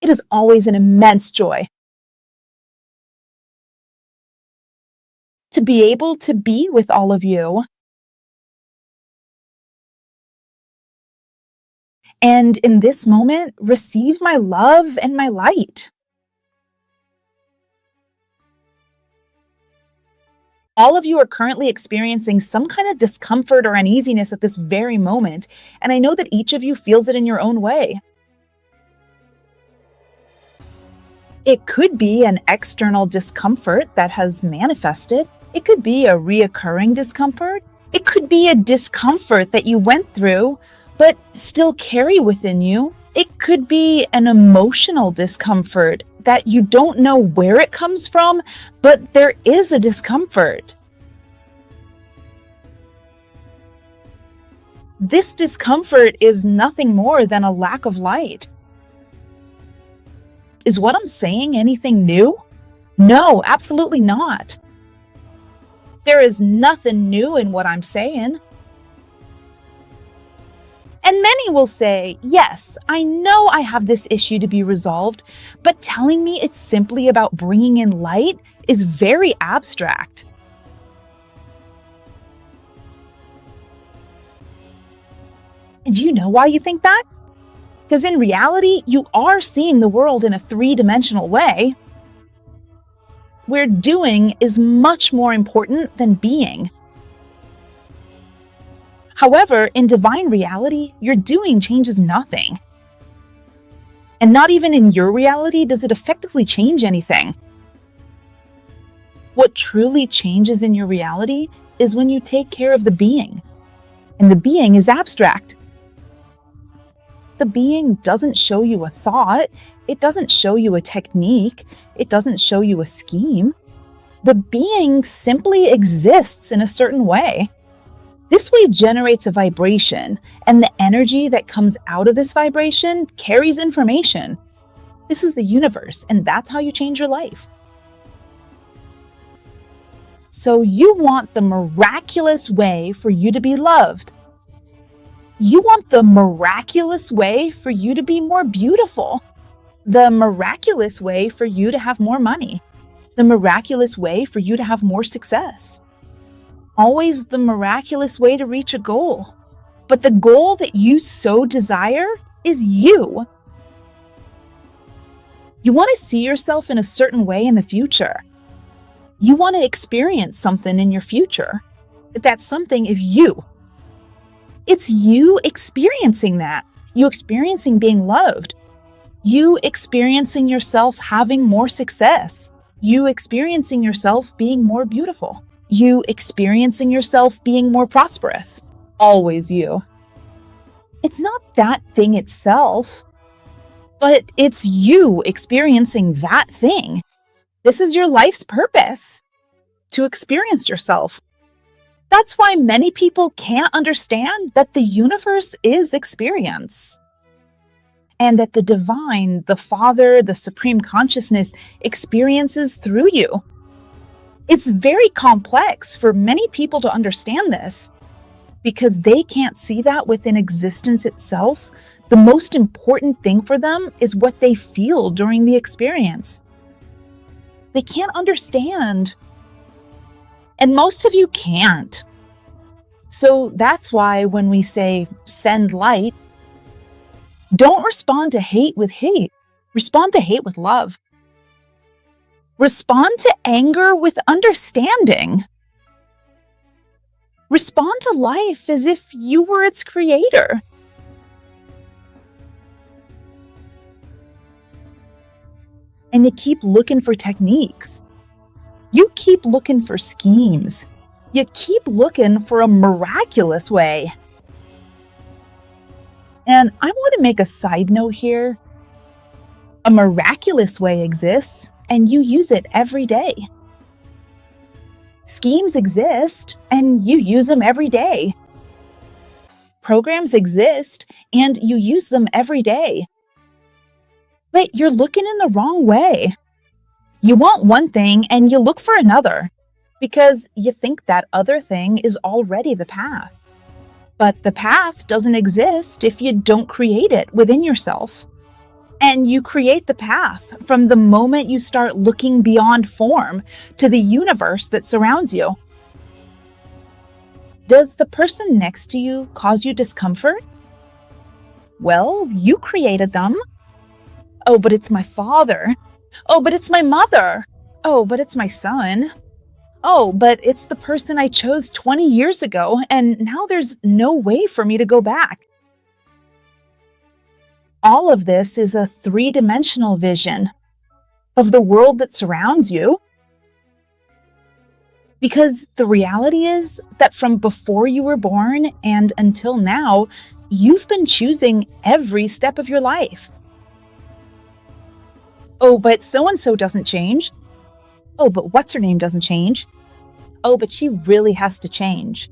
It is always an immense joy to be able to be with all of you and in this moment receive my love and my light. All of you are currently experiencing some kind of discomfort or uneasiness at this very moment, and I know that each of you feels it in your own way. It could be an external discomfort that has manifested. It could be a reoccurring discomfort. It could be a discomfort that you went through, but still carry within you. It could be an emotional discomfort that you don't know where it comes from, but there is a discomfort. This discomfort is nothing more than a lack of light. Is what I'm saying anything new? No, absolutely not. There is nothing new in what I'm saying. And many will say, yes, I know I have this issue to be resolved, but telling me it's simply about bringing in light is very abstract. And do you know why you think that? Because in reality, you are seeing the world in a three-dimensional way, where doing is much more important than being. However, in divine reality, your doing changes nothing. And not even in your reality does it effectively change anything. What truly changes in your reality is when you take care of the being. And the being is abstract. The being doesn't show you a thought. It doesn't show you a technique. It doesn't show you a scheme. The being simply exists in a certain way. This way generates a vibration, and the energy that comes out of this vibration carries information. This is the universe, and that's how you change your life. So you want the miraculous way for you to be loved. You want the miraculous way for you to be more beautiful. The miraculous way for you to have more money. The miraculous way for you to have more success. Always the miraculous way to reach a goal. But the goal that you so desire is you. You want to see yourself in a certain way in the future. You want to experience something in your future. That something is you. It's you experiencing that. You experiencing being loved. You experiencing yourself having more success. You experiencing yourself being more beautiful. You experiencing yourself being more prosperous. Always you. It's not that thing itself, but it's you experiencing that thing. This is your life's purpose, to experience yourself. That's why many people can't understand that the universe is experience. And that the divine, the Father, the Supreme Consciousness experiences through you. It's very complex for many people to understand this because they can't see that within existence itself. The most important thing for them is what they feel during the experience. They can't understand. And most of you can't. So that's why when we say send light, don't respond to hate with hate. Respond to hate with love. Respond to anger with understanding. Respond to life as if you were its creator. And you keep looking for techniques. You keep looking for schemes. You keep looking for a miraculous way. And I want to make a side note here. A miraculous way exists, and you use it every day. Schemes exist, and you use them every day. Programs exist, and you use them every day. But you're looking in the wrong way. You want one thing, and you look for another, because you think that other thing is already the path. But the path doesn't exist if you don't create it within yourself. And you create the path from the moment you start looking beyond form to the universe that surrounds you. Does the person next to you cause you discomfort? Well, you created them. Oh, but it's my father. Oh, but it's my mother. Oh, but it's my son. Oh, but it's the person I chose 20 years ago, and now there's no way for me to go back. All of this is a three-dimensional vision of the world that surrounds you. Because the reality is that from before you were born and until now, you've been choosing every step of your life. Oh, but so-and-so doesn't change. Oh, but what's-her-name doesn't change. Oh, but she really has to change.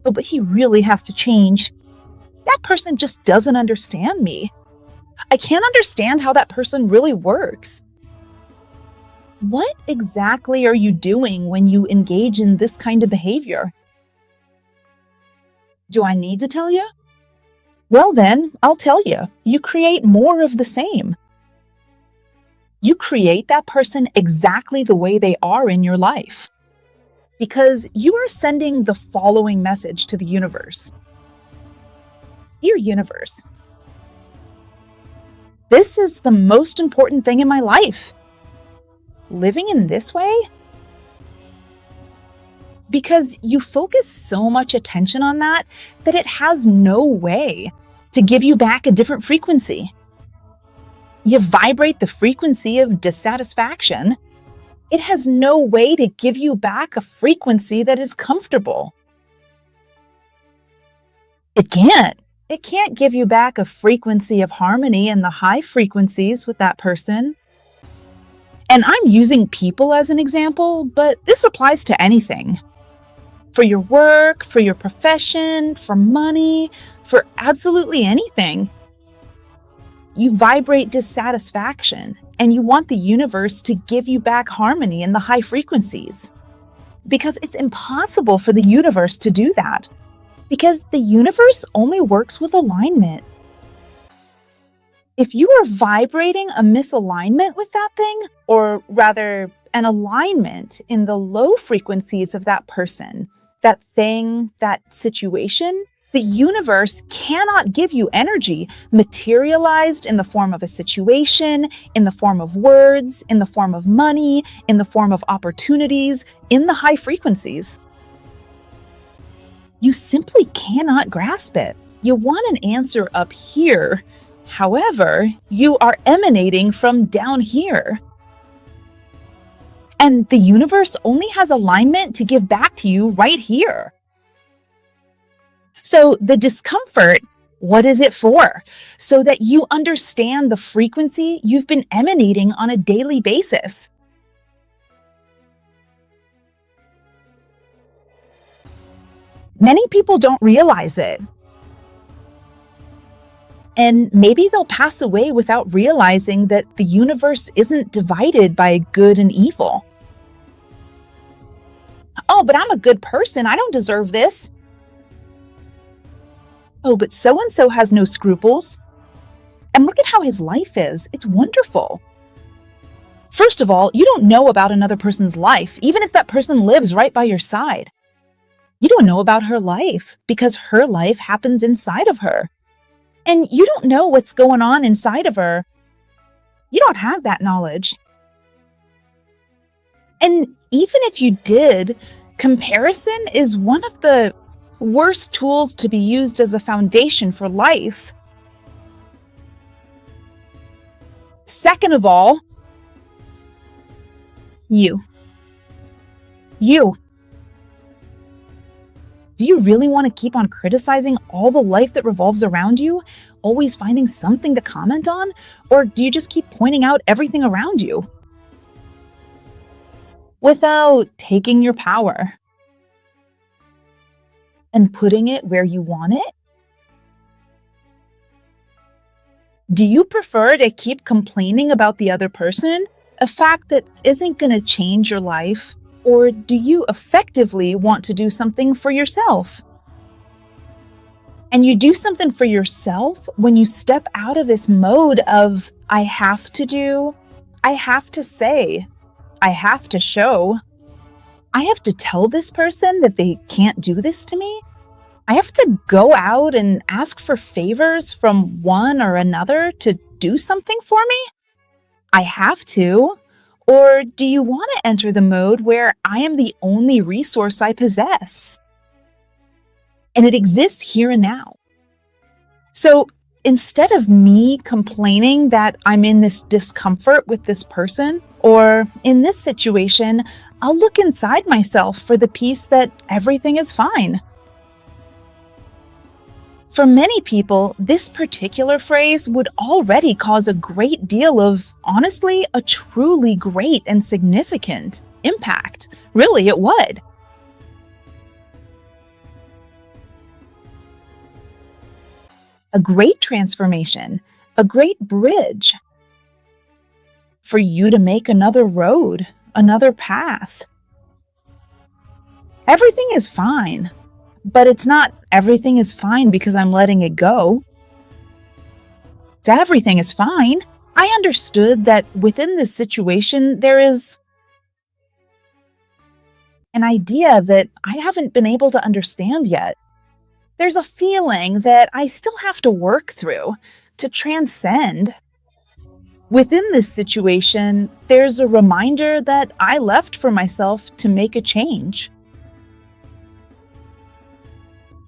Oh, but he really has to change. That person just doesn't understand me. I can't understand how that person really works. What exactly are you doing when you engage in this kind of behavior? Do I need to tell you? Well then, I'll tell you. You create more of the same. You create that person exactly the way they are in your life. Because you are sending the following message to the universe. Dear universe, this is the most important thing in my life. Living in this way? Because you focus so much attention on that it has no way to give you back a different frequency. You vibrate the frequency of dissatisfaction. It has no way to give you back a frequency that is comfortable. It can't. It can't give you back a frequency of harmony in the high frequencies with that person. And I'm using people as an example, but this applies to anything. For your work, for your profession, for money, for absolutely anything. You vibrate dissatisfaction, and you want the universe to give you back harmony in the high frequencies. Because it's impossible for the universe to do that. Because the universe only works with alignment. If you are vibrating a misalignment with that thing, or rather an alignment in the low frequencies of that person, that thing, that situation, the universe cannot give you energy materialized in the form of a situation, in the form of words, in the form of money, in the form of opportunities, in the high frequencies. You simply cannot grasp it. You want an answer up here. However, you are emanating from down here. And the universe only has alignment to give back to you right here. So the discomfort, what is it for? So that you understand the frequency you've been emanating on a daily basis. Many people don't realize it. And maybe they'll pass away without realizing that the universe isn't divided by good and evil. Oh, but I'm a good person. I don't deserve this. Oh, but so-and-so has no scruples. And look at how his life is. It's wonderful. First of all, you don't know about another person's life, even if that person lives right by your side. You don't know about her life because her life happens inside of her. And you don't know what's going on inside of her. You don't have that knowledge. And even if you did, comparison is one of the worst tools to be used as a foundation for life. Second of all, you. Do you really want to keep on criticizing all the life that revolves around you, always finding something to comment on? Or do you just keep pointing out everything around you? Without taking your power and putting it where you want it? Do you prefer to keep complaining about the other person, a fact that isn't going to change your life? Or do you effectively want to do something for yourself? And you do something for yourself when you step out of this mode of, I have to do, I have to say, I have to show, I have to tell this person that they can't do this to me. I have to go out and ask for favors from one or another to do something for me? I have to. Or do you want to enter the mode where I am the only resource I possess? And it exists here and now. So instead of me complaining that I'm in this discomfort with this person, or in this situation, I'll look inside myself for the peace that everything is fine. For many people, this particular phrase would already cause a great deal of, honestly, a truly great and significant impact. Really, it would. A great transformation, a great bridge for you to make another road, another path. Everything is fine. But it's not everything is fine because I'm letting it go. It's everything is fine. I understood that within this situation, there is an idea that I haven't been able to understand yet. There's a feeling that I still have to work through to transcend. Within this situation, there's a reminder that I left for myself to make a change.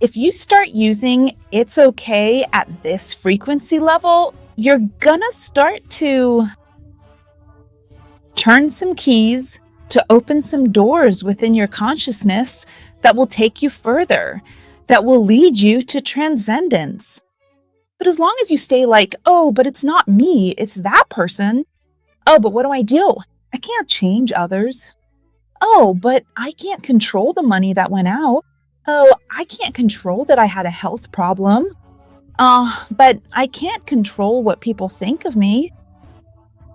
If you start using "it's okay" at this frequency level, you're gonna start to turn some keys to open some doors within your consciousness that will take you further, that will lead you to transcendence. But as long as you stay like, oh, but it's not me, it's that person. Oh, but what do? I can't change others. Oh, but I can't control the money that went out. Oh, I can't control that I had a health problem. But I can't control what people think of me.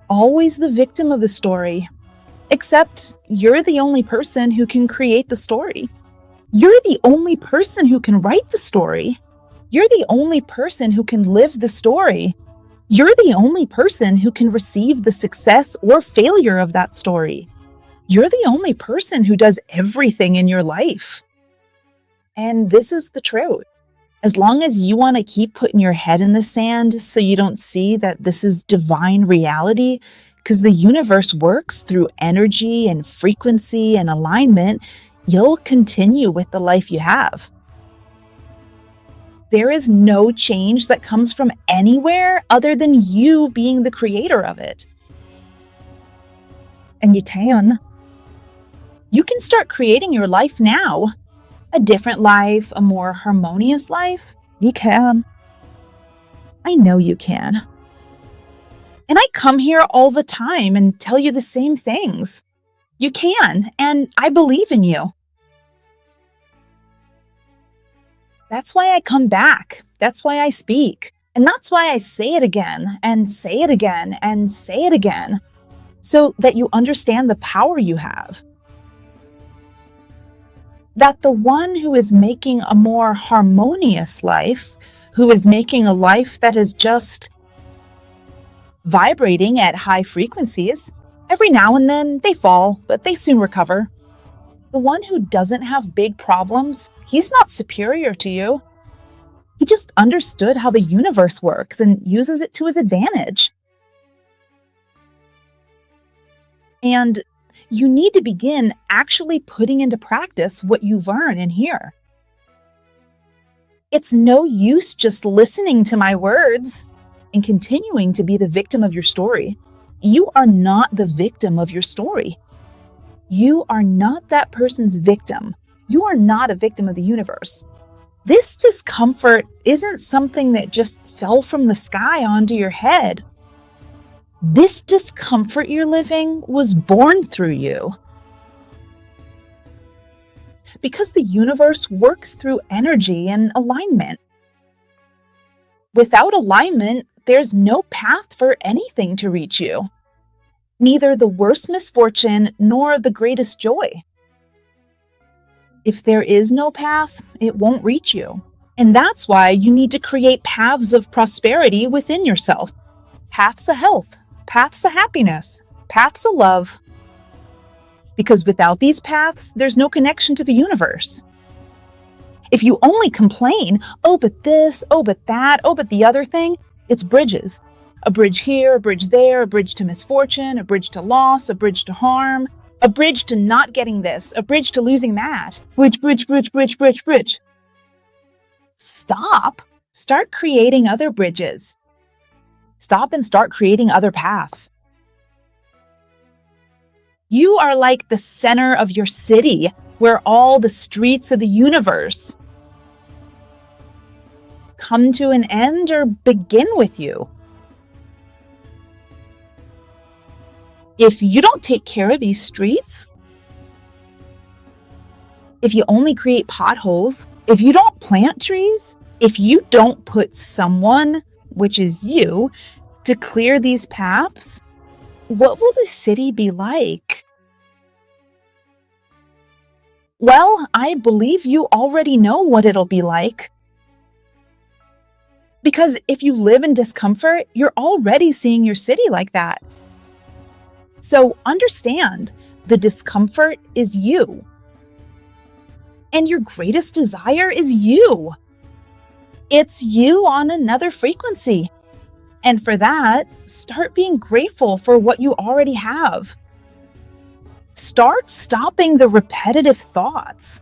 Always the victim of the story. Except you're the only person who can create the story. You're the only person who can write the story. You're the only person who can live the story. You're the only person who can receive the success or failure of that story. You're the only person who does everything in your life. And this is the truth. As long as you want to keep putting your head in the sand so you don't see that this is divine reality, because the universe works through energy and frequency and alignment, you'll continue with the life you have. There is no change that comes from anywhere other than you being the creator of it. And you can start creating your life now. A different life, a more harmonious life. You can. I know you can. And I come here all the time and tell you the same things. You can, and I believe in you. That's why I come back. That's why I speak. And that's why I say it again, and say it again, and say it again, so that you understand the power you have. That the one who is making a more harmonious life, who is making a life that is just vibrating at high frequencies, every now and then they fall, but they soon recover. The one who doesn't have big problems, he's not superior to you. He just understood how the universe works and uses it to his advantage. And you need to begin actually putting into practice what you learn in here. It's no use just listening to my words and continuing to be the victim of your story. You are not the victim of your story. You are not that person's victim. You are not a victim of the universe. This discomfort isn't something that just fell from the sky onto your head. This discomfort you're living was born through you. Because the universe works through energy and alignment. Without alignment, there's no path for anything to reach you. Neither the worst misfortune nor the greatest joy. If there is no path, it won't reach you. And that's why you need to create paths of prosperity within yourself. paths of health, paths of happiness, paths of love. Because without these paths, there's no connection to the universe. If you only complain, oh, but this, oh, but that, oh, but the other thing, it's bridges. A bridge here, a bridge there, a bridge to misfortune, a bridge to loss, a bridge to harm, a bridge to not getting this, a bridge to losing that. Bridge, bridge, bridge, bridge, bridge, bridge. Stop. Start creating other bridges. Stop and start creating other paths. You are like the center of your city, where all the streets of the universe come to an end or begin with you. If you don't take care of these streets, if you only create potholes, if you don't plant trees, if you don't put someone, which is you, to clear these paths, what will the city be like? Well, I believe you already know what it'll be like. Because if you live in discomfort, you're already seeing your city like that. So understand, the discomfort is you. And your greatest desire is you. It's you on another frequency. And for that, start being grateful for what you already have. Start stopping the repetitive thoughts.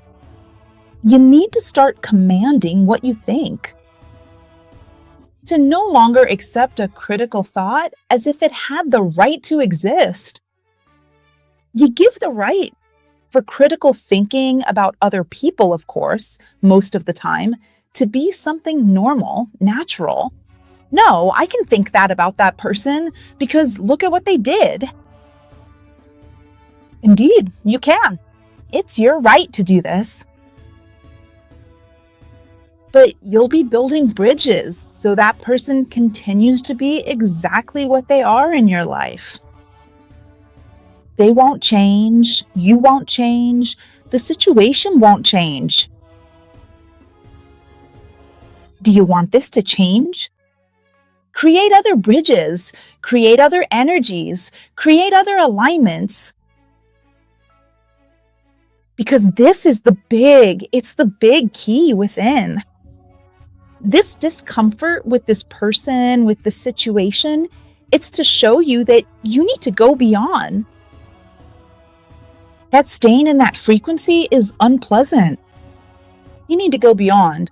You need to start commanding what you think. To no longer accept a critical thought as if it had the right to exist. You give the right for critical thinking about other people, of course, most of the time, to be something normal, natural. No, I can think that about that person because look at what they did. Indeed, you can. It's your right to do this. But you'll be building bridges so that person continues to be exactly what they are in your life. They won't change, you won't change, the situation won't change. Do you want this to change? Create other bridges, create other energies, create other alignments. Because this is it's the big key within. This discomfort with this person, with the situation, it's to show you that you need to go beyond. That staying in that frequency is unpleasant. You need to go beyond.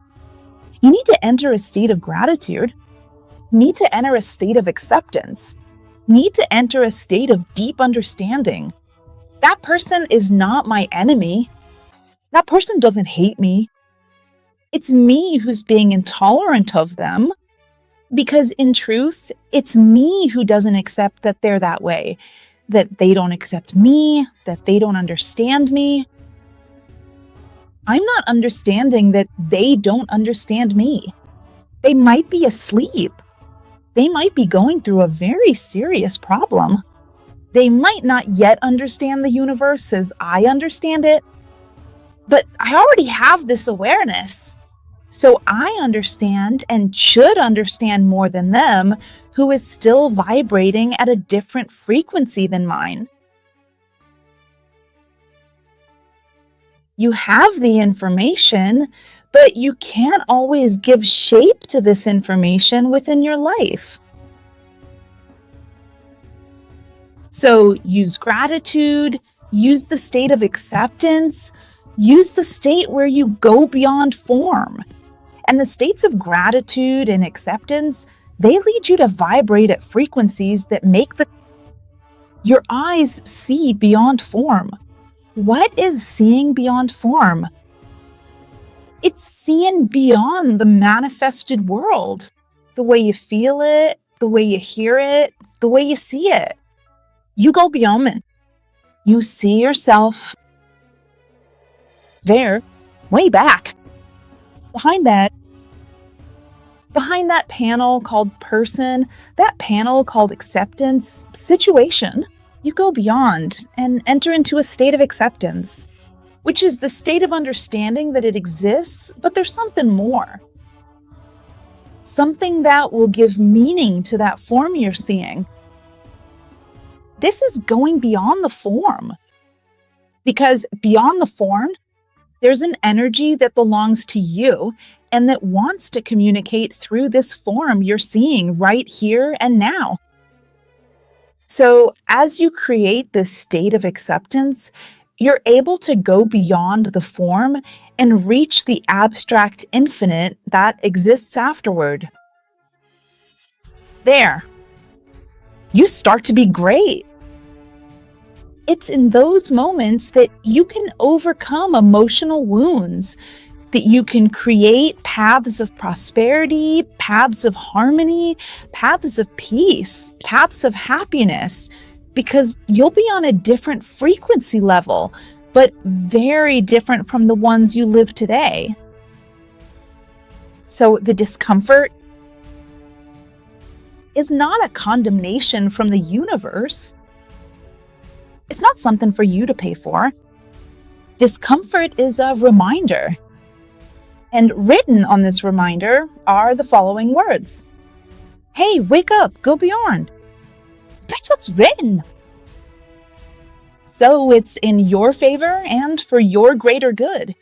You need to enter a state of gratitude. You need to enter a state of acceptance. You need to enter a state of deep understanding. That person is not my enemy. That person doesn't hate me. It's me who's being intolerant of them. Because in truth, it's me who doesn't accept that they're that way. That they don't accept me, that they don't understand me. I'm not understanding that they don't understand me. They might be asleep. They might be going through a very serious problem. They might not yet understand the universe as I understand it, but I already have this awareness. So I understand and should understand more than them, who is still vibrating at a different frequency than mine. You have the information, but you can't always give shape to this information within your life. So use gratitude, use the state of acceptance, use the state where you go beyond form. And the states of gratitude and acceptance, they lead you to vibrate at frequencies that make your eyes see beyond form. What is seeing beyond form? It's seeing beyond the manifested world. The way you feel it, the way you hear it, the way you see it. You go beyond it. You see yourself there, way back. Behind that panel called person, that panel called acceptance, situation, you go beyond and enter into a state of acceptance, which is the state of understanding that it exists, but there's something more. something that will give meaning to that form you're seeing. This is going beyond the form, because beyond the form, there's an energy that belongs to you and that wants to communicate through this form you're seeing right here and now. So as you create this state of acceptance, you're able to go beyond the form and reach the abstract infinite that exists afterward. There. You start to be great. It's in those moments that you can overcome emotional wounds, that you can create paths of prosperity, paths of harmony, paths of peace, paths of happiness, because you'll be on a different frequency level, but very different from the ones you live today. So the discomfort is not a condemnation from the universe. It's not something for you to pay for. Discomfort is a reminder. And written on this reminder are the following words. Hey, wake up, go beyond. That's what's written. So it's in your favor and for your greater good.